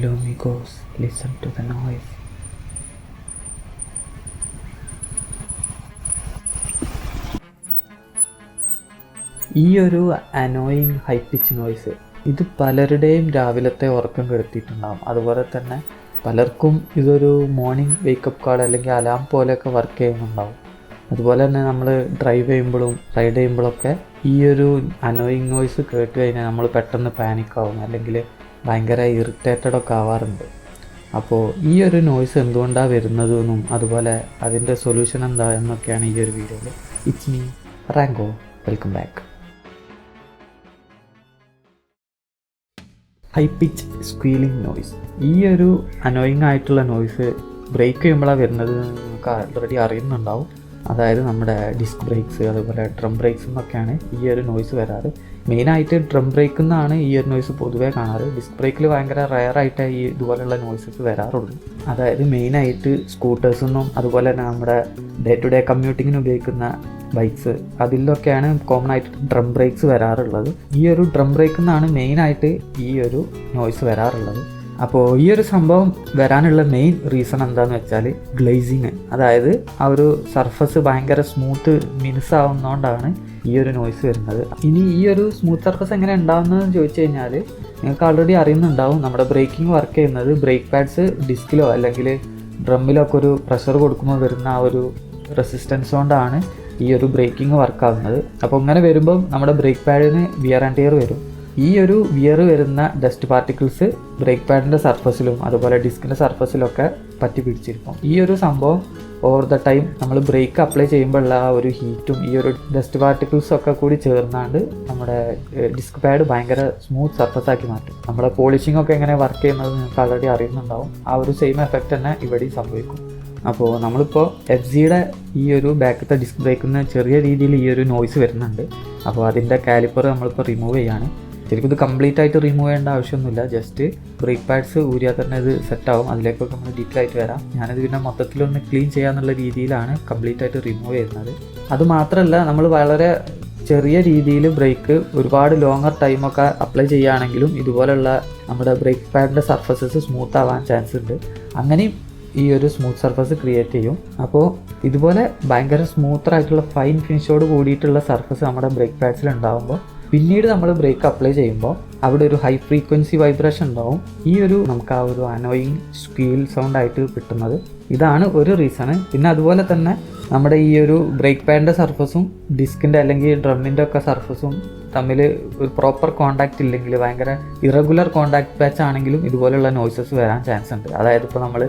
Lumigos, listen to the noise. ഈ ഒരു annoying high pitch noise ഇത് പലരുടെയും രാവിലത്തെ ഉറക്കം കെടുത്തിയിട്ടുണ്ടാകും. അതുപോലെ തന്നെ പലർക്കും ഇതൊരു മോർണിംഗ് വേക്കപ്പ് കാൾ അല്ലെങ്കിൽ അലാം പോലെയൊക്കെ വർക്ക് ചെയ്യുന്നുണ്ടാവും. അതുപോലെ തന്നെ നമ്മൾ ഡ്രൈവ് ചെയ്യുമ്പോഴും റൈഡ് ചെയ്യുമ്പോഴൊക്കെ ഈ ഒരു അനോയിങ് നോയ്സ് കേട്ട് കഴിഞ്ഞാൽ നമ്മൾ പെട്ടെന്ന് പാനിക്കാവും അല്ലെങ്കിൽ ഭയങ്കര ഇറിറ്റേറ്റഡൊക്കെ ആവാറുണ്ട്. അപ്പോൾ ഈ ഒരു നോയ്സ് എന്തുകൊണ്ടാണ് വരുന്നതെന്നും അതുപോലെ അതിൻ്റെ സൊല്യൂഷൻ എന്താ എന്നൊക്കെയാണ് ഈ ഒരു വീഡിയോയിൽ. It's me Rango, welcome back. High pitch squealing noise. ഈ ഒരു അനോയിങ് ആയിട്ടുള്ള നോയ്സ് ബ്രേക്ക് ചെയ്യുമ്പോഴാണ് വരുന്നത് നിങ്ങൾക്ക് ഓൾറെഡി അറിയുന്നുണ്ടാവും. അതായത് നമ്മുടെ ഡിസ്ക് ബ്രേക്സ് അതുപോലെ ഡ്രം ബ്രേക്സ് എന്നൊക്കെയാണ് ഈ ഒരു നോയ്സ് വരാറ്. മെയിനായിട്ട് ഡ്രം ബ്രേക്കിൽ നിന്നാണ് ഈ ഒരു നോയ്സ് പൊതുവേ കാണാറ്. ഡിസ്ക് ബ്രേക്കിൽ ഭയങ്കര റയറായിട്ട് ഈ ഇതുപോലെയുള്ള നോയ്സസ് വരാറുള്ളൂ. അതായത് മെയിനായിട്ട് സ്കൂട്ടേഴ്സൊന്നും അതുപോലെ തന്നെ നമ്മുടെ ഡേ ടു ഡേ കമ്മ്യൂട്ടിങ്ങിന് ഉപയോഗിക്കുന്ന ബൈക്സ് അതിലൊക്കെയാണ് കോമൺ ആയിട്ട് ഡ്രം ബ്രേക്സ് വരാറുള്ളത്. ഈ ഒരു ഡ്രം ബ്രേക്കിൽ നിന്നാണ് മെയിനായിട്ട് ഈ ഒരു നോയ്സ് വരാറുള്ളത്. അപ്പോൾ ഈ ഒരു സംഭവം വരാനുള്ള മെയിൻ റീസൺ എന്താണെന്ന് വെച്ചാൽ ഗ്ലേസിങ്. അതായത് ആ ഒരു സർഫസ് ഭയങ്കര സ്മൂത്ത് മിനുസാവുന്നതുകൊണ്ടാണ് ഈ ഒരു നോയ്സ് വരുന്നത്. ഇനി ഈ ഒരു സ്മൂത്ത് സർഫസ് എങ്ങനെ ഉണ്ടാകുന്നതെന്ന് ചോദിച്ചു കഴിഞ്ഞാൽ നിങ്ങൾക്ക് ഓൾറെഡി അറിയുന്നുണ്ടാവും. നമ്മുടെ ബ്രേക്കിംഗ് വർക്ക് ചെയ്യുന്നത് ബ്രേക്ക് പാഡ്സ് ഡിസ്കിലോ അല്ലെങ്കിൽ ഡ്രമ്മിലോ ഒക്കെ ഒരു പ്രഷർ കൊടുക്കുമ്പോൾ വരുന്ന ആ ഒരു റെസിസ്റ്റൻസ് കൊണ്ടാണ് ഈ ഒരു ബ്രേക്കിംഗ് വർക്കാവുന്നത്. അപ്പോൾ ഇങ്ങനെ വരുമ്പം നമ്മുടെ ബ്രേക്ക് പാഡിന് വിയർ ആൻഡ് ടിയർ വരും. ഈ ഒരു വിയർ വരുന്ന ഡസ്റ്റ് പാർട്ടിക്കിൾസ് ബ്രേക്ക് പാഡിൻ്റെ സർഫസിലും അതുപോലെ ഡിസ്കിൻ്റെ സർഫസിലൊക്കെ പറ്റി പിടിച്ചിരിക്കും. ഈ ഒരു സംഭവം ഓവർ ദ ടൈം നമ്മൾ ബ്രേക്ക് അപ്ലൈ ചെയ്യുമ്പോഴുള്ള ആ ഒരു ഹീറ്റും ഈ ഒരു ഡസ്റ്റ് പാർട്ടിക്കിൾസും ഒക്കെ കൂടി ചേർന്നാണ്ട് നമ്മുടെ ഡിസ്ക് പാഡ് ഭയങ്കര സ്മൂത്ത് സർഫസ് ആക്കി മാറ്റും. നമ്മുടെ പോളിഷിംഗ് ഒക്കെ എങ്ങനെ വർക്ക് ചെയ്യുന്നത് നിങ്ങൾക്ക് ഓൾറെഡി അറിയുന്നുണ്ടാവും. ആ ഒരു സെയിം എഫക്റ്റ് തന്നെ ഇവിടെയും സംഭവിക്കും. അപ്പോൾ നമ്മളിപ്പോൾ FZയുടെ ഈ ഒരു ബാക്കത്തെ ഡിസ്ക് ബ്രേക്കിൽ നിന്ന് ചെറിയ രീതിയിൽ ഈ ഒരു നോയ്സ് വരുന്നുണ്ട്. അപ്പോൾ അതിൻ്റെ കാലിപ്പർ നമ്മളിപ്പോൾ റിമൂവ് ചെയ്യാണ്. ശരിക്കും ഇത് കംപ്ലീറ്റ് ആയിട്ട് റിമൂവ് ചെയ്യേണ്ട ആവശ്യമൊന്നുമില്ല. ജസ്റ്റ് ബ്രേക്ക് പാഡ്സ് ഊരിയാൽ തന്നെ ഇത് സെറ്റാവും. അതിലേക്കൊക്കെ നമ്മൾ ഡീറ്റെയിൽ ആയിട്ട് വരാം. ഞാനിത് പിന്നെ മൊത്തത്തിലൊന്ന് ക്ലീൻ ചെയ്യാന്നുള്ള രീതിയിലാണ് കംപ്ലീറ്റ് ആയിട്ട് റിമൂവ് ചെയ്യുന്നത്. അതുമാത്രമല്ല നമ്മൾ വളരെ ചെറിയ രീതിയിൽ ബ്രേക്ക് ഒരുപാട് ലോങ്ങർ ടൈമൊക്കെ അപ്ലൈ ചെയ്യുകയാണെങ്കിലും ഇതുപോലെയുള്ള നമ്മുടെ ബ്രേക്ക് പാഡിൻ്റെ സർഫസസ് സ്മൂത്ത് ആവാൻ ചാൻസ് ഉണ്ട്. അങ്ങനെയും ഈ ഒരു സ്മൂത്ത് സർഫസ് ക്രിയേറ്റ് ചെയ്യും. അപ്പോൾ ഇതുപോലെ ഭയങ്കര സ്മൂത്തറായിട്ടുള്ള ഫൈൻ ഫിനിഷോട് കൂടിയിട്ടുള്ള സർഫസ് നമ്മുടെ ബ്രേക്ക് പാഡ്സിൽ ഉണ്ടാകുമ്പോൾ പിന്നീട് നമ്മൾ ബ്രേക്ക് അപ്ലൈ ചെയ്യുമ്പോൾ അവിടെ ഒരു ഹൈ ഫ്രീക്വൻസി വൈബ്രേഷൻ ഉണ്ടാവും. ഈ ഒരു നമുക്ക് ആ ഒരു അനോയിങ് സ്ക്വീൽ സൗണ്ട് ആയിട്ട് കിട്ടുന്നത് ഇതാണ് ഒരു റീസണ്. പിന്നെ അതുപോലെ തന്നെ നമ്മുടെ ഈ ഒരു ബ്രേക്ക് പാഡിൻ്റെ സർഫസും ഡിസ്കിൻ്റെ അല്ലെങ്കിൽ ഡ്രമ്മിൻ്റെ ഒക്കെ സർഫസും തമ്മിൽ ഒരു പ്രോപ്പർ കോണ്ടാക്റ്റ് ഇല്ലെങ്കിൽ ഭയങ്കര ഇറഗുലർ കോണ്ടാക്ട് പാച്ച് ആണെങ്കിലും ഇതുപോലെയുള്ള നോയ്സസ് വരാൻ ചാൻസ് ഉണ്ട്. അതായത് ഇപ്പോൾ നമ്മൾ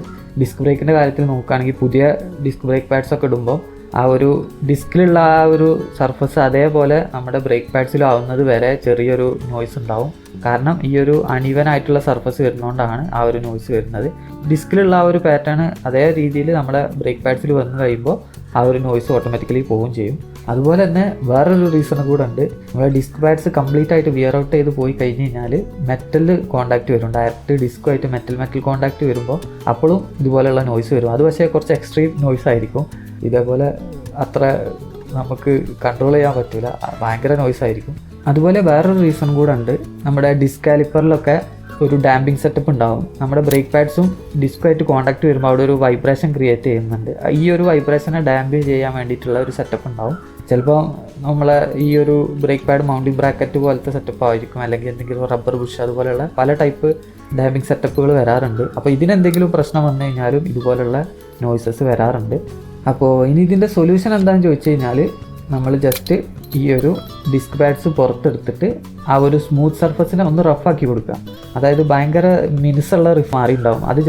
ഡിസ്ക് ബ്രേക്കിൻ്റെ കാര്യത്തിൽ നോക്കുകയാണെങ്കിൽ പുതിയ ഡിസ്ക് ബ്രേക്ക് പാഡ്സ് ഒക്കെ ഇടുമ്പോൾ ആ ഒരു ഡിസ്കിലുള്ള ആ ഒരു സർഫസ് അതേപോലെ നമ്മുടെ ബ്രേക്ക് പാഡ്സിലും ആവുന്നത് വരെ ചെറിയൊരു നോയ്സ് ഉണ്ടാവും. കാരണം ഈ ഒരു അൺഈവൻ ആയിട്ടുള്ള സർഫസ് വരുന്നതുകൊണ്ടാണ് ആ ഒരു നോയ്സ് വരുന്നത്. ഡിസ്കിലുള്ള ആ ഒരു പാറ്റേൺ അതേ രീതിയിൽ നമ്മുടെ ബ്രേക്ക് പാഡ്സിൽ വന്നു കഴിയുമ്പോൾ ആ ഒരു നോയ്സ് ഓട്ടോമാറ്റിക്കലി പോവുകയും ചെയ്യും. അതുപോലെ തന്നെ വേറൊരു റീസൺ കൂടെ ഉണ്ട്. നമ്മുടെ ഡിസ്ക് പാഡ്സ് കംപ്ലീറ്റ് ആയിട്ട് വിയർ ഔട്ട് ചെയ്ത് പോയി കഴിഞ്ഞ് കഴിഞ്ഞാൽ മെറ്റൽ കോണ്ടാക്റ്റ് വരും. ഡയറക്റ്റ് ഡിസ്കുമായിട്ട് മെറ്റൽ കോണ്ടാക്റ്റ് വരുമ്പോൾ അപ്പോഴും ഇതുപോലെയുള്ള നോയ്സ് വരും. അത് പക്ഷേ കുറച്ച് എക്സ്ട്രീം നോയ്സ് ആയിരിക്കും. ഇതേപോലെ അത്ര നമുക്ക് കൺട്രോൾ ചെയ്യാൻ പറ്റില്ല, ഭയങ്കര നോയ്സ് ആയിരിക്കും. അതുപോലെ വേറൊരു റീസൺ കൂടെ ഉണ്ട്. നമ്മുടെ ഡിസ്ക് കാലിപ്പറിലൊക്കെ ഒരു ഡാമ്പിങ് സെറ്റപ്പ് ഉണ്ടാവും. നമ്മുടെ ബ്രേക്ക് പാഡ്സും ഡിസ്കുമായിട്ട് കോണ്ടാക്ട് വരുമ്പോൾ അവിടെ ഒരു വൈബ്രേഷൻ ക്രിയേറ്റ് ചെയ്യുന്നുണ്ട്. ഈ ഒരു വൈബ്രേഷനെ ഡാമ്പ് ചെയ്യാൻ വേണ്ടിയിട്ടുള്ള ഒരു സെറ്റപ്പ് ഉണ്ടാവും. ചിലപ്പോൾ നമ്മളെ ഈ ഒരു ബ്രേക്ക് പാഡ് മൗണ്ടിങ് ബ്രാക്കറ്റ് പോലത്തെ സെറ്റപ്പ് ആയിരിക്കും, അല്ലെങ്കിൽ എന്തെങ്കിലും റബ്ബർ ബുഷ് അതുപോലെയുള്ള പല ടൈപ്പ് ഡാമ്പിങ് സെറ്റപ്പുകൾ വരാറുണ്ട്. അപ്പോൾ ഇതിനെന്തെങ്കിലും പ്രശ്നം വന്നു കഴിഞ്ഞാലും ഇതുപോലുള്ള നോയ്സസ് വരാറുണ്ട്. അപ്പോൾ ഇനി ഇതിൻ്റെ സൊല്യൂഷൻ എന്താണെന്ന് ചോദിച്ചു കഴിഞ്ഞാൽ നമ്മൾ ജസ്റ്റ് ഈ ഒരു ഡിസ്ക് പാഡ്സ് പുറത്തെടുത്തിട്ട് ആ ഒരു സ്മൂത്ത് സർഫസിനെ ഒന്ന് റഫാക്കി കൊടുക്കുക. അതായത് ഭയങ്കര മിനുസുള്ള മാറി ഉണ്ടാവും. അത്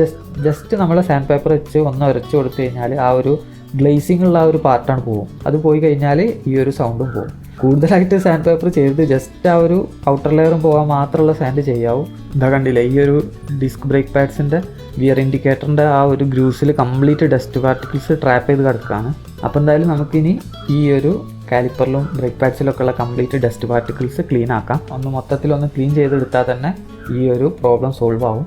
ജസ്റ്റ് നമ്മൾ സാൻഡ് പേപ്പർ വെച്ച് ഒന്ന് ഉരച്ച് കൊടുത്തു കഴിഞ്ഞാൽ ആ ഒരു ഗ്ലേസിംഗ് ഉള്ള ആ ഒരു പാർട്ടാണ് പോകും. അത് പോയി കഴിഞ്ഞാൽ ഈ ഒരു സൗണ്ടും പോകും. കൂടുതലായിട്ട് സാൻഡ് പേപ്പർ ചെയ്ത് ജസ്റ്റ് ആ ഒരു ഔട്ടർ ലെയറും പോകാൻ മാത്രമുള്ള സാൻഡ് ചെയ്യാവും. എന്താ കണ്ടില്ലേ, ഈ ഒരു ഡിസ്ക് ബ്രേക്ക് പാഡ്സിൻ്റെ വിയർ ഇൻഡിക്കേറ്ററിൻ്റെ ആ ഒരു ഗ്രൂസിൽ കംപ്ലീറ്റ് ഡസ്റ്റ് പാർട്ടിക്കിൾസ് ട്രാപ്പ് ചെയ്ത് കിടക്കുകയാണ്. അപ്പോൾ എന്തായാലും നമുക്കിനി ഈ ഒരു കാലിപ്പറിലും ബ്രേക്ക് പാഡ്സിലൊക്കെ ഉള്ള കംപ്ലീറ്റ് ഡസ്റ്റ് പാർട്ടിക്കിൾസ് ക്ലീൻ ആക്കാം. മൊത്തത്തിലൊന്ന് ക്ലീൻ ചെയ്തെടുത്താൽ തന്നെ ഈ ഒരു പ്രോബ്ലം സോൾവ് ആവും.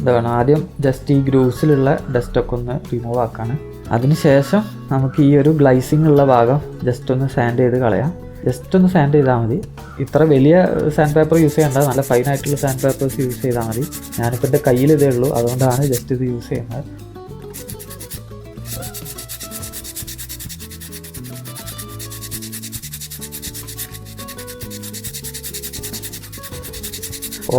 ഇതാണ് ആദ്യം ജസ്റ്റ് ഈ ഗ്രൂസിലുള്ള ഡസ്റ്റൊക്കെ ഒന്ന് റിമൂവ് ആക്കാണ്. അതിനുശേഷം നമുക്ക് ഈ ഒരു ഗ്ലൈസിങ് ഉള്ള ഭാഗം ജസ്റ്റ് ഒന്ന് സാൻഡ് ചെയ്ത് കളയാം. ജസ്റ്റ് ഒന്ന് സാൻഡ് ചെയ്താൽ മതി. ഇത്ര വലിയ സാൻഡ് പേപ്പർ യൂസ് ചെയ്യേണ്ട, നല്ല ഫൈനായിട്ടുള്ള സാൻഡ് പേപ്പേഴ്സ് യൂസ് ചെയ്താൽ മതി. ഞാനിപ്പോൾ എൻ്റെ കയ്യിൽ ഇതേ ഉള്ളൂ, അതുകൊണ്ടാണ് ജസ്റ്റ് ഇത് യൂസ് ചെയ്യുന്നത്.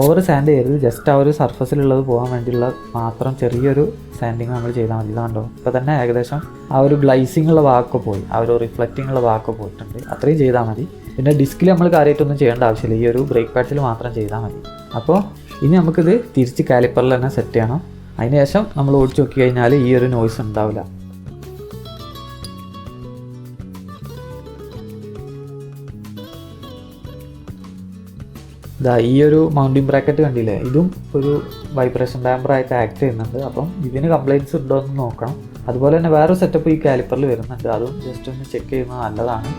ഓവർ സാൻഡ് ചെയ്യരുത്, ജസ്റ്റ് ആ ഒരു സർഫസിലുള്ളത് പോകാൻ വേണ്ടിയുള്ള മാത്രം ചെറിയൊരു സാൻഡിങ് നമ്മൾ ചെയ്താൽ മതി. ഇതാണ്ടോ ഇപ്പോൾ തന്നെ ഏകദേശം ആ ഒരു ഗ്ലൈസിങ് ഉള്ള ഭാഗമൊക്കെ പോയി, ആ ഒരു റിഫ്ലക്റ്റിംഗ് ഉള്ള ഭാഗമൊക്കെ പോയിട്ടുണ്ട്. അത്രയും ചെയ്താൽ മതി. പിന്നെ ഡിസ്കിൽ നമ്മൾ കാര്യമായിട്ടൊന്നും ചെയ്യേണ്ട ആവശ്യമില്ല, ഈ ഒരു ബ്രേക്ക് പാഡ്സിൽ മാത്രം ചെയ്താൽ മതി. അപ്പോൾ ഇനി നമുക്കിത് തിരിച്ച് കാലിപ്പറിൽ തന്നെ സെറ്റ് ചെയ്യണം. അതിനുശേഷം നമ്മൾ ഓടിച്ച് നോക്കി കഴിഞ്ഞാൽ ഈ ഒരു നോയ്സ് ഉണ്ടാവില്ല. ഇതാ ഈ ഒരു മൗണ്ടിങ് ബ്രാക്കറ്റ് കണ്ടില്ലേ, ഇതും ഒരു വൈബ്രേഷൻ ഡാമ്പറായിട്ട് ആക്ട് ചെയ്യുന്നുണ്ട്. അപ്പം ഇതിന് കംപ്ലയിൻറ്റ്സ് ഉണ്ടോ എന്ന് നോക്കണം. അതുപോലെ തന്നെ വേറൊരു സെറ്റപ്പ് ഈ കാലിപ്പറിൽ വരുന്നുണ്ട്, അതും ജസ്റ്റ് ഒന്ന് ചെക്ക് ചെയ്യുന്നത് നല്ലതാണ്.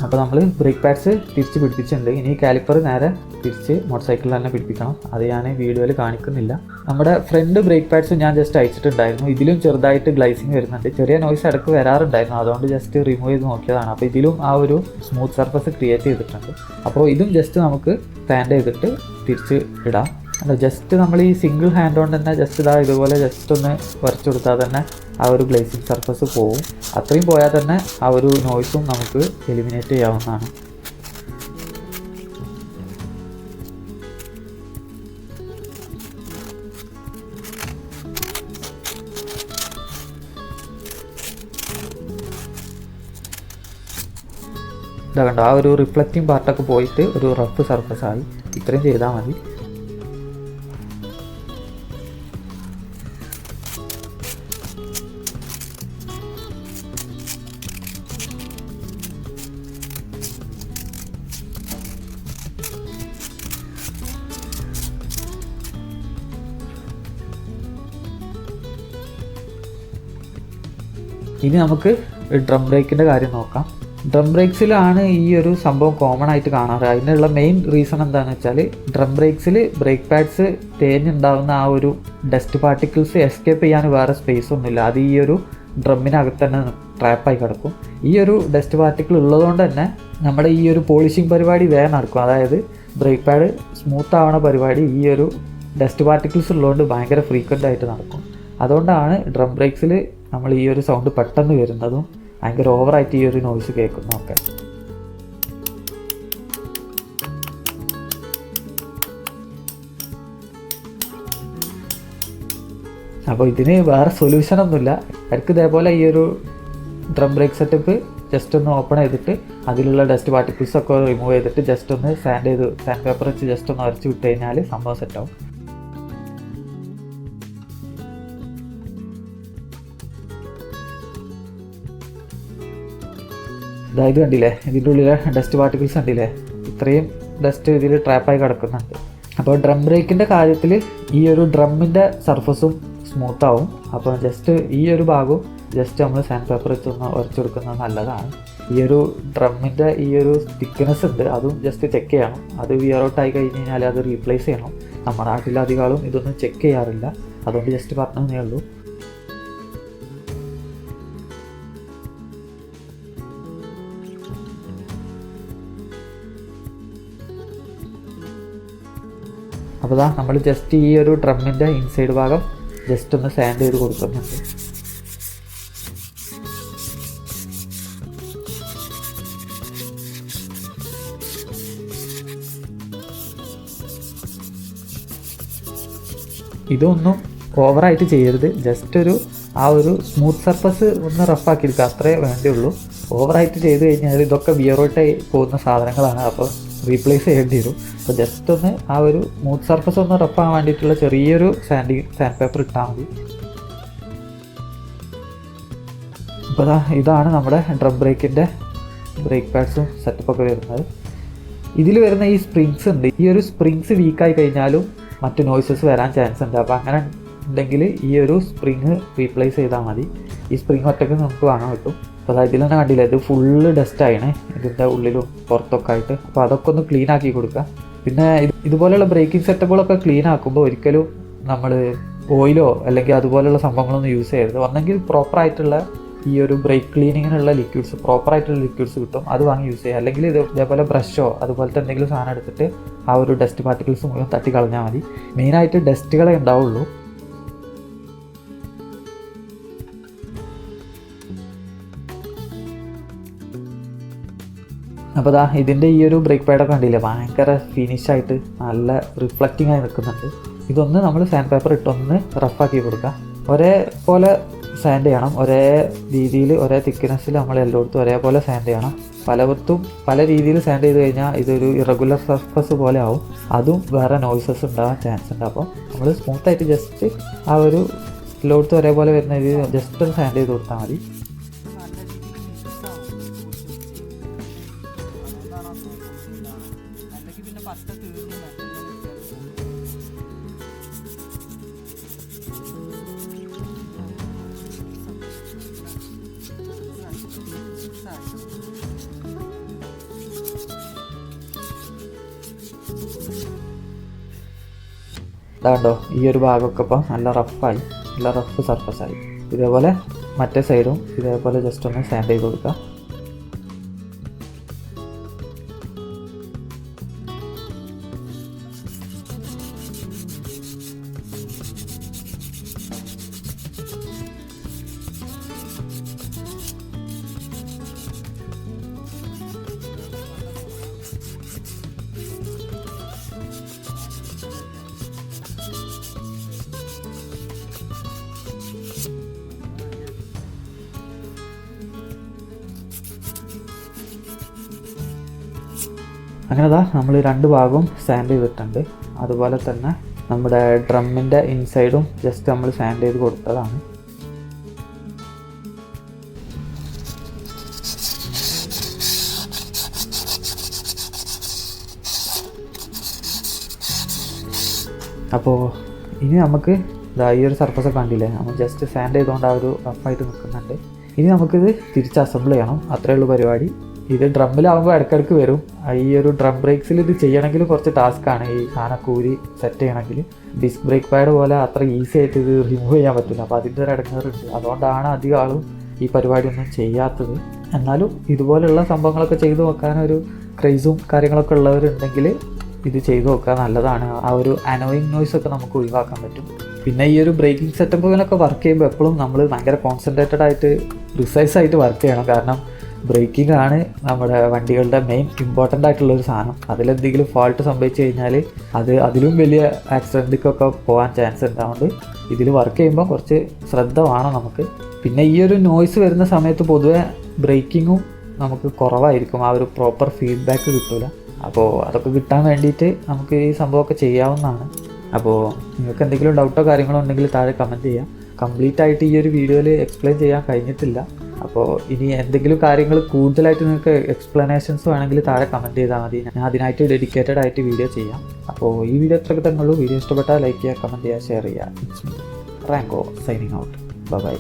അപ്പോൾ നമ്മൾ ബ്രേക്ക് പാഡ്സ് തിരിച്ച് പിടിപ്പിച്ചിട്ടുണ്ട്. ഇനി കാലിപ്പർ നേരെ തിരിച്ച് മോട്ടോർ സൈക്കിളിൽ തന്നെ പിടിപ്പിക്കണം. അത് ഞാൻ വീഡിയോയിൽ കാണിക്കുന്നില്ല. നമ്മുടെ ഫ്രണ്ട് ബ്രേക്ക് പാഡ്സ് ഞാൻ ജസ്റ്റ് അയച്ചിട്ടുണ്ടായിരുന്നു. ഇതിലും ചെറുതായിട്ട് ഗ്ലൈസിങ് വരുന്നുണ്ട്, ചെറിയ നോയ്സ് ഇടയ്ക്ക് വരാറുണ്ടായിരുന്നു, അതുകൊണ്ട് ജസ്റ്റ് റിമൂവ് ചെയ്ത് നോക്കിയതാണ്. അപ്പോൾ ഇതിലും ആ ഒരു സ്മൂത്ത് സർഫസ് ക്രിയേറ്റ് ചെയ്തിട്ടുണ്ട്. അപ്പോൾ ഇതും ജസ്റ്റ് നമുക്ക് സാൻഡ് ചെയ്തിട്ട് തിരിച്ച് ഇടാം. അല്ല, ജസ്റ്റ് നമ്മൾ ഈ സിംഗിൾ ഹാൻഡ് കൊണ്ട് തന്നെ ജസ്റ്റ് ഇതുപോലെ ജസ്റ്റ് ഒന്ന് വരച്ചു കൊടുത്താൽ തന്നെ ആ ഒരു ഗ്ലേസിങ് സർഫസ് പോവും. അത്രയും പോയാൽ തന്നെ ആ ഒരു നോയ്സും നമുക്ക് എലിമിനേറ്റ് ചെയ്യാവുന്നതാണ്. ഇതാ കണ്ടോ, ആ ഒരു റിഫ്ലക്റ്റിംഗ് പാർട്ടൊക്കെ പോയിട്ട് ഒരു റഫ് സർഫസ് ആയി. ഇത്രയും ചെയ്താൽ മതി. ഇനി നമുക്ക് ഡ്രം ബ്രേക്കിൻ്റെ കാര്യം നോക്കാം. ഡ്രം ബ്രേക്സിലാണ് ഈ ഒരു സംഭവം കോമൺ ആയിട്ട് കാണാറ്. അതിനുള്ള മെയിൻ റീസൺ എന്താണെന്ന് വെച്ചാൽ, ഡ്രം ബ്രേക്സിൽ ബ്രേക്ക് പാഡ്സ് തേഞ്ഞുണ്ടാകുന്ന ആ ഒരു ഡസ്റ്റ് പാർട്ടിക്കിൾസ് എസ്കേപ്പ് ചെയ്യാൻ വേറെ സ്പേസ് ഒന്നുമില്ല. അത് ഈ ഒരു ഡ്രമ്മിനകത്ത് തന്നെ ട്രാപ്പായി കിടക്കും. ഈ ഒരു ഡസ്റ്റ് പാർട്ടിക്കിൾ ഉള്ളതുകൊണ്ട് തന്നെ നമ്മുടെ ഈ ഒരു പോളിഷിങ് പരിപാടി വേഗം നടക്കും. അതായത് ബ്രേക്ക് പാഡ് സ്മൂത്ത് ആവണ പരിപാടി ഈ ഒരു ഡസ്റ്റ് പാർട്ടിക്കിൾസ് ഉള്ളതുകൊണ്ട് ഭയങ്കര ഫ്രീക്വൻ്റ് ആയിട്ട് നടക്കും. അതുകൊണ്ടാണ് ഡ്രം ബ്രേക്സിൽ നമ്മൾ ഈ ഒരു സൗണ്ട് പെട്ടെന്ന് വരുന്നതും ഭയങ്കര ഓവറായിട്ട് ഈ ഒരു നോയ്സ് കേൾക്കുന്നതൊക്കെ. അപ്പോൾ ഇതിന് വേറെ സൊല്യൂഷനൊന്നുമില്ല. അവർക്ക് ഇതേപോലെ ഈ ഒരു ഡ്രം ബ്രേക്ക് സെറ്റപ്പ് ജസ്റ്റ് ഒന്ന് ഓപ്പൺ ചെയ്തിട്ട് അതിലുള്ള ഡസ്റ്റ് പാർട്ടിക്കിൾസൊക്കെ റിമൂവ് ചെയ്തിട്ട് ജസ്റ്റ് ഒന്ന് സാൻഡ് പേപ്പർ വെച്ച് ജസ്റ്റ് ഒന്ന് അരച്ച് വിട്ട് കഴിഞ്ഞാൽ സംഭവം സെറ്റാവും. ഇത് കണ്ടില്ലേ, ഇതിൻ്റെ ഉള്ളിലെ ഡസ്റ്റ് പാർട്ടിക്കിൾസ് കണ്ടില്ലേ, ഇത്രയും ഡസ്റ്റ് ഇതിൽ ട്രാപ്പായി കിടക്കുന്നുണ്ട്. അപ്പോൾ ഡ്രം ബ്രേക്കിൻ്റെ കാര്യത്തിൽ ഈ ഒരു ഡ്രമ്മിൻ്റെ സർഫസും സ്മൂത്താവും. അപ്പോൾ ജസ്റ്റ് ഈ ഒരു ഭാഗവും ജസ്റ്റ് നമ്മൾ സാൻഡ് പേപ്പർ വെച്ചൊന്ന് ഉരച്ചു കൊടുക്കുന്നത് നല്ലതാണ്. ഈ ഒരു ഡ്രമ്മിൻ്റെ ഈ ഒരു തിക്നെസ് ഉണ്ട്, അതും ജസ്റ്റ് ചെക്ക് ചെയ്യണം. അത് വിയർ ഔട്ട് ആയി കഴിഞ്ഞ് കഴിഞ്ഞാൽ അത് റീപ്ലേസ് ചെയ്യണം. നമ്മുടെ നാട്ടിലധികം ഇതൊന്നും ചെക്ക് ചെയ്യാറില്ല, അതുകൊണ്ട് ജസ്റ്റ് പറഞ്ഞതേ ഉള്ളൂ. അപ്പോൾ നമ്മൾ ജസ്റ്റ് ഈ ഒരു ഡ്രമ്മിൻ്റെ ഇൻസൈഡ് ഭാഗം ജസ്റ്റ് ഒന്ന് സാൻഡ് ചെയ്ത് കൊടുക്കുന്നുണ്ട്. ഇതൊന്നും ഓവറായിട്ട് ചെയ്യരുത്, ജസ്റ്റ് ആ ഒരു സ്മൂത്ത് സർഫസ് ഒന്ന് റഫാക്കി എടുക്കുക, അത്രേ വേണ്ടിയുള്ളൂ. ഓവറായിട്ട് ചെയ്ത് കഴിഞ്ഞാൽ ഇതൊക്കെ വിയറോട്ടായി പോകുന്ന സാധനങ്ങളാണ്, അപ്പോൾ റീപ്ലേസ് ചെയ്യേണ്ടി വരും. അപ്പോൾ ജസ്റ്റ് ഒന്ന് ആ ഒരു സ്മൂത്ത് സർഫസ് ഒന്ന് റഫാകാൻ വേണ്ടിയിട്ടുള്ള ചെറിയൊരു സാൻഡ് പേപ്പർ ഇട്ടാൽ മതി. അപ്പോൾ ഇതാണ് നമ്മുടെ ഡ്രം ബ്രേക്കിൻ്റെ ബ്രേക്ക് പാഡ്സും സെറ്റപ്പൊക്കെ വരുന്നത്. ഇതിൽ വരുന്ന ഈ സ്പ്രിങ്സ് ഉണ്ട്, ഈ ഒരു സ്പ്രിങ്സ് വീക്കായി കഴിഞ്ഞാലും മറ്റ് നോയ്സസ് വരാൻ ചാൻസ് ഉണ്ട്. അപ്പോൾ അങ്ങനെ ഉണ്ടെങ്കിൽ ഈ ഒരു സ്പ്രിങ് റീപ്ലേസ് ചെയ്താൽ മതി. ഈ സ്പ്രിങ് ഒറ്റയ്ക്ക് നമുക്ക് വാങ്ങാൻ കിട്ടും. അപ്പോൾ ഇതിൽ തന്നെ കണ്ടില്ല, ഇത് ഫുള്ള് ഡസ്റ്റാണ് ഇതിൻ്റെ ഉള്ളിലും പുറത്തൊക്കെ ആയിട്ട്. അപ്പോൾ അതൊക്കെ ഒന്ന് ക്ലീൻ ആക്കി കൊടുക്കുക. പിന്നെ ഇതുപോലെയുള്ള ബ്രേക്കിംഗ് സെറ്റപ്പുകളൊക്കെ ക്ലീൻ ആക്കുമ്പോൾ ഒരിക്കലും നമ്മൾ ഓയിലോ അല്ലെങ്കിൽ അതുപോലെയുള്ള സംഭവങ്ങളൊന്നും യൂസ് ചെയ്യരുത്. ഒന്നെങ്കിൽ പ്രോപ്പറായിട്ടുള്ള ഈ ഒരു ബ്രേക്ക് ക്ലീനിങ്ങിനുള്ള ലിക്വിഡ്സ്, പ്രോപ്പറായിട്ടുള്ള ലിക്വിഡ്സ് കിട്ടും, അത് വാങ്ങി യൂസ് ചെയ്യുക. അല്ലെങ്കിൽ ഇതേപോലെ ബ്രഷോ അതുപോലത്തെ എന്തെങ്കിലും സാധനം എടുത്തിട്ട് ആ ഒരു ഡസ്റ്റ് പാർട്ടിക്കിൾസ് മുഴുവൻ തട്ടി കളഞ്ഞാൽ മതി. മെയിനായിട്ട് ഡസ്റ്റുകളെ ഉണ്ടാവുള്ളൂ. അപ്പോൾ ഇതിൻ്റെ ഈ ഒരു ബ്രേക്ക് പാഡൊക്കെ കണ്ടില്ലേ, ഭയങ്കര ഫിനിഷായിട്ട് നല്ല റിഫ്ലക്റ്റിംഗ് ആയി നിൽക്കുന്നുണ്ട്. ഇതൊന്ന് നമ്മൾ സാൻഡ് പേപ്പർ ഇട്ടൊന്ന് റഫാക്കി കൊടുക്കുക. ഒരേപോലെ സാൻഡ് ചെയ്യണം, ഒരേ രീതിയിൽ ഒരേ തിക്നെസ്സിൽ നമ്മൾ എല്ലായിടത്തും ഒരേപോലെ സാൻഡ് ചെയ്യണം. പലയിടത്തും പല രീതിയിൽ സാൻഡ് ചെയ്ത് കഴിഞ്ഞാൽ ഇതൊരു ഇറഗുലർ സർഫസ് പോലെ ആവും, അതും വേറെ നോയ്സസ് ഉണ്ടാകാൻ ചാൻസ് ഉണ്ട്. അപ്പോൾ നമ്മൾ സ്മൂത്തായിട്ട് ജസ്റ്റ് ആ ഒരു എല്ലായിടത്തും ഒരേപോലെ വരുന്ന രീതിയിൽ ജസ്റ്റ് ഒന്ന് സാൻഡ് ചെയ്ത് കൊടുത്താൽ മതി. ഇതാണ്ടോ, ഈ ഒരു ഭാഗമൊക്കെ ഇപ്പം നല്ല റഫായി, നല്ല റഫ് സർഫസായി. ഇതേപോലെ മറ്റേ സൈഡും ഇതേപോലെ ജസ്റ്റ് ഒന്ന് സാൻഡ് ചെയ്ത് കൊടുക്കുക. അങ്ങനെ നമ്മൾ രണ്ട് ഭാഗവും സാൻഡ് ചെയ്തിട്ടുണ്ട്. അതുപോലെ തന്നെ നമ്മുടെ ഡ്രമ്മിൻ്റെ ഇൻസൈഡും ജസ്റ്റ് നമ്മൾ സാൻഡ് ചെയ്ത് കൊടുത്തതാണ്. അപ്പോൾ ഇനി നമുക്ക് ഈ ഒരു സർഫസൊക്കെ കണ്ടില്ലേ, നമ്മൾ ജസ്റ്റ് സാൻഡ് ചെയ്തുകൊണ്ട് ആ ഒരു റഫായിട്ട് നിൽക്കുന്നുണ്ട്. ഇനി നമുക്കിത് തിരിച്ച് അസംബിൾ ചെയ്യണം, അത്രയേ ഉള്ളൂ പരിപാടി. ഇത് ഡ്രമ്മിലാകുമ്പോൾ ഇടയ്ക്കിടയ്ക്ക് വരും. ഈ ഒരു ഡ്രം ബ്രേക്സിൽ ഇത് ചെയ്യണമെങ്കിൽ കുറച്ച് ടാസ്ക്കാണ്, ഈ സാധനം കൂരി സെറ്റ് ചെയ്യണമെങ്കിൽ. ഡിസ്ക് ബ്രേക്ക് പാഡ് പോലെ അത്ര ഈസി ആയിട്ട് ഇത് റിമൂവ് ചെയ്യാൻ പറ്റില്ല. അപ്പോൾ അതിൻ്റെ ഒരു ഇടങ്ങേറുണ്ട്. അതുകൊണ്ടാണ് അധികം ആളും ഈ പരിപാടിയൊന്നും ചെയ്യാത്തത്. എന്നാലും ഇതുപോലെയുള്ള സംഭവങ്ങളൊക്കെ ചെയ്തു നോക്കാനൊരു ക്രൈസും കാര്യങ്ങളൊക്കെ ഉള്ളവരുണ്ടെങ്കിൽ ഇത് ചെയ്തു നോക്കുക, നല്ലതാണ്. ആ ഒരു അനോയിങ് നോയ്സൊക്കെ നമുക്ക് ഒഴിവാക്കാൻ പറ്റും. പിന്നെ ഈ ഒരു ബ്രേക്കിംഗ് സെറ്റപ്പുകളൊക്കെ വർക്ക് ചെയ്യുമ്പോൾ എപ്പോഴും നമ്മൾ ഭയങ്കര കോൺസെൻട്രേറ്റഡ് ആയിട്ട് പ്രിസൈസ് ആയിട്ട് വർക്ക് ചെയ്യണം. കാരണം ബ്രേക്കിംഗ് ആണ് നമ്മുടെ വണ്ടികളുടെ മെയിൻ ഇമ്പോർട്ടൻ്റ് ആയിട്ടുള്ളൊരു സാധനം. അതിലെന്തെങ്കിലും ഫോൾട്ട് സംഭവിച്ചു കഴിഞ്ഞാൽ അതിലും വലിയ ആക്സിഡൻറ്റിക്കൊക്കെ പോകാൻ ചാൻസ് ഉണ്ട്. അതുകൊണ്ട് ഇതിൽ വർക്ക് ചെയ്യുമ്പോൾ കുറച്ച് ശ്രദ്ധ വേണം നമുക്ക്. പിന്നെ ഈ ഒരു നോയ്സ് വരുന്ന സമയത്ത് പൊതുവെ ബ്രേക്കിങ്ങും നമുക്ക് കുറവായിരിക്കും, ആ ഒരു പ്രോപ്പർ ഫീഡ്ബാക്ക് കിട്ടില്ല. അപ്പോൾ അതൊക്കെ കിട്ടാൻ വേണ്ടിയിട്ട് നമുക്ക് ഈ സംഭവമൊക്കെ ചെയ്യാവുന്നതാണ്. അപ്പോൾ നിങ്ങൾക്ക് എന്തെങ്കിലും ഡൗട്ടോ കാര്യങ്ങളോ ഉണ്ടെങ്കിൽ താഴെ കമൻറ്റ് ചെയ്യാം. കംപ്ലീറ്റ് ആയിട്ട് ഈ ഒരു വീഡിയോയിൽ എക്സ്പ്ലെയിൻ ചെയ്യാൻ കഴിഞ്ഞിട്ടില്ല. അപ്പോൾ ഇനി എന്തെങ്കിലും കാര്യങ്ങൾ കൂടുതലായിട്ട് നിങ്ങൾക്ക് എക്സ്പ്ലനേഷൻസ് വേണമെങ്കിൽ താഴെ കമൻറ്റ് ചെയ്താൽ മതി, ഞാൻ അതിനായിട്ട് ഡെഡിക്കേറ്റഡ് ആയിട്ട് വീഡിയോ ചെയ്യാം. അപ്പോൾ ഈ വീഡിയോ ഇത്രയൊക്കെ തന്നെ ഉള്ളൂ. വീഡിയോ ഇഷ്ടപ്പെട്ടാൽ ലൈക്ക് ചെയ്യുക, കമൻറ്റ് ചെയ്യുക, ഷെയർ ചെയ്യുക. It's me Rango signing out. By.